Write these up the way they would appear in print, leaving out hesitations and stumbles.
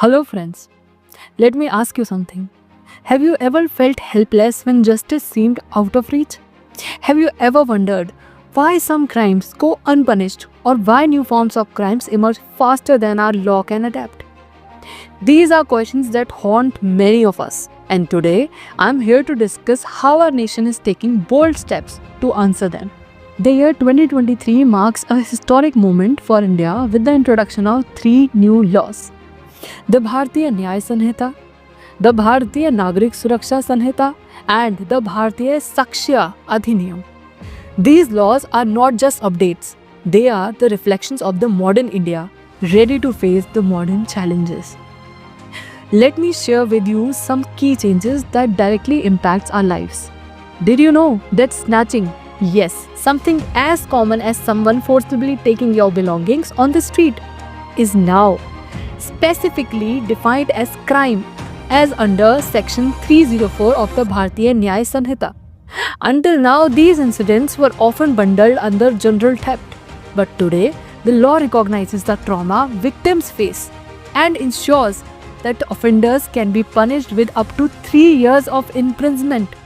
Hello, friends. Let me ask you something. Have you ever felt helpless when justice seemed out of reach? Have you ever wondered why some crimes go unpunished or why new forms of crimes emerge faster than our law can adapt? These are questions that haunt many of us, and today I'm here to discuss how our nation is taking bold steps to answer them. The year 2023 marks a historic moment for India with the introduction of three new laws: the Bharatiya Nyaya Sanhita, the Bharatiya Nagrik Suraksha Sanhita, and the Bharatiya Sakshya Adhiniyam. These laws are not just updates, they are the reflections of the modern India, ready to face the modern challenges. Let me share with you some key changes that directly impacts our lives. Did you know that snatching, yes, something as common as someone forcibly taking your belongings on the street, is now specifically defined as crime as under section 304 of the Bharatiya Nyaya Sanhita. Until now, these incidents were often bundled under general theft, but today the law recognizes the trauma victims face and ensures that offenders can be punished with up to 3 years of imprisonment.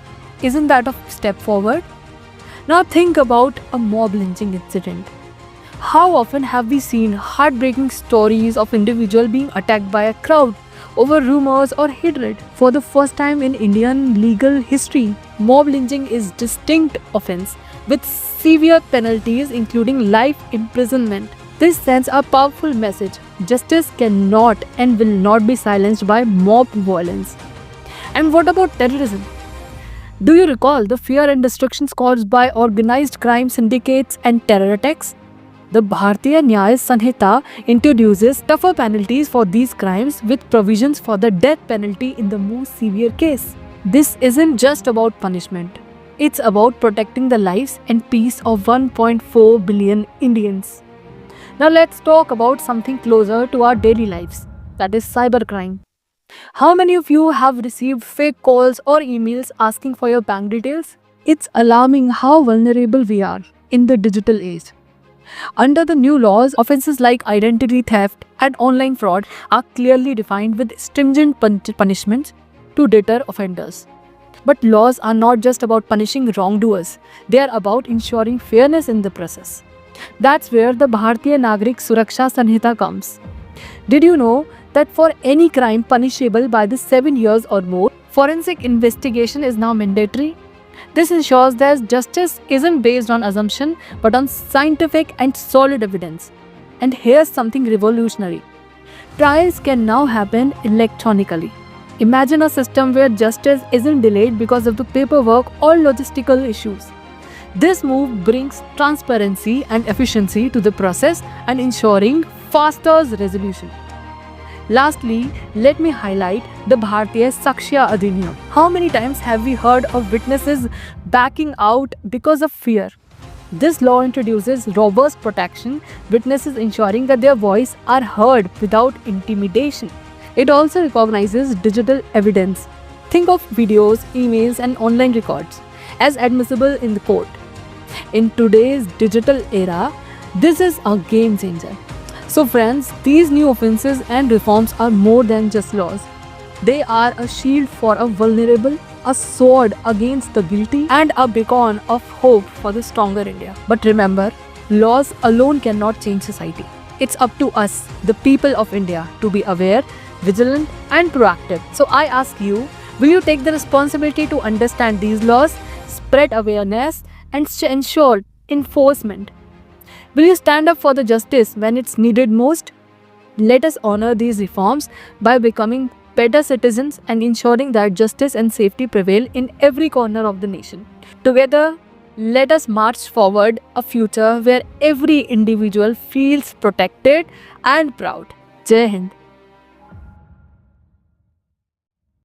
Isn't that a step forward? Now think about a mob lynching incident. How often have we seen heartbreaking stories of individuals being attacked by a crowd over rumors or hatred? For the first time in Indian legal history, mob lynching is a distinct offense with severe penalties including life imprisonment. This sends a powerful message: justice cannot and will not be silenced by mob violence. And what about terrorism? Do you recall the fear and destruction caused by organized crime syndicates and terror attacks? The Bharatiya Nyaya Sanhita introduces tougher penalties for these crimes with provisions for the death penalty in the most severe case. This isn't just about punishment. It's about protecting the lives and peace of 1.4 billion Indians. Now let's talk about something closer to our daily lives, that is cybercrime. How many of you have received fake calls or emails asking for your bank details? It's alarming how vulnerable we are in the digital age. Under the new laws, offenses like identity theft and online fraud are clearly defined with stringent punishments to deter offenders. But laws are not just about punishing wrongdoers, they are about ensuring fairness in the process. That's where the Bharatiya Nagrik Suraksha Sanhita comes. Did you know that for any crime punishable by the 7 years or more, forensic investigation is now mandatory? This ensures that justice isn't based on assumption but on scientific and solid evidence. And here's something revolutionary. Trials can now happen electronically. Imagine a system where justice isn't delayed because of the paperwork or logistical issues. This move brings transparency and efficiency to the process and ensuring faster resolution. Lastly, let me highlight the Bharatiya Sakshya Adhiniyam. How many times have we heard of witnesses backing out because of fear? This law introduces robust protection, witnesses ensuring that their voice are heard without intimidation. It also recognizes digital evidence. Think of videos, emails, and online records as admissible in the court. In today's digital era, this is a game changer. So friends, these new offenses and reforms are more than just laws. They are a shield for a vulnerable, a sword against the guilty, and a beacon of hope for the stronger India. But remember, laws alone cannot change society. It's up to us, the people of India, to be aware, vigilant, and proactive. So I ask you, will you take the responsibility to understand these laws, spread awareness, and ensure enforcement? Will you stand up for the justice when it's needed most? Let us honor these reforms by becoming better citizens and ensuring that justice and safety prevail in every corner of the nation. Together, let us march forward a future where every individual feels protected and proud. Jai Hind.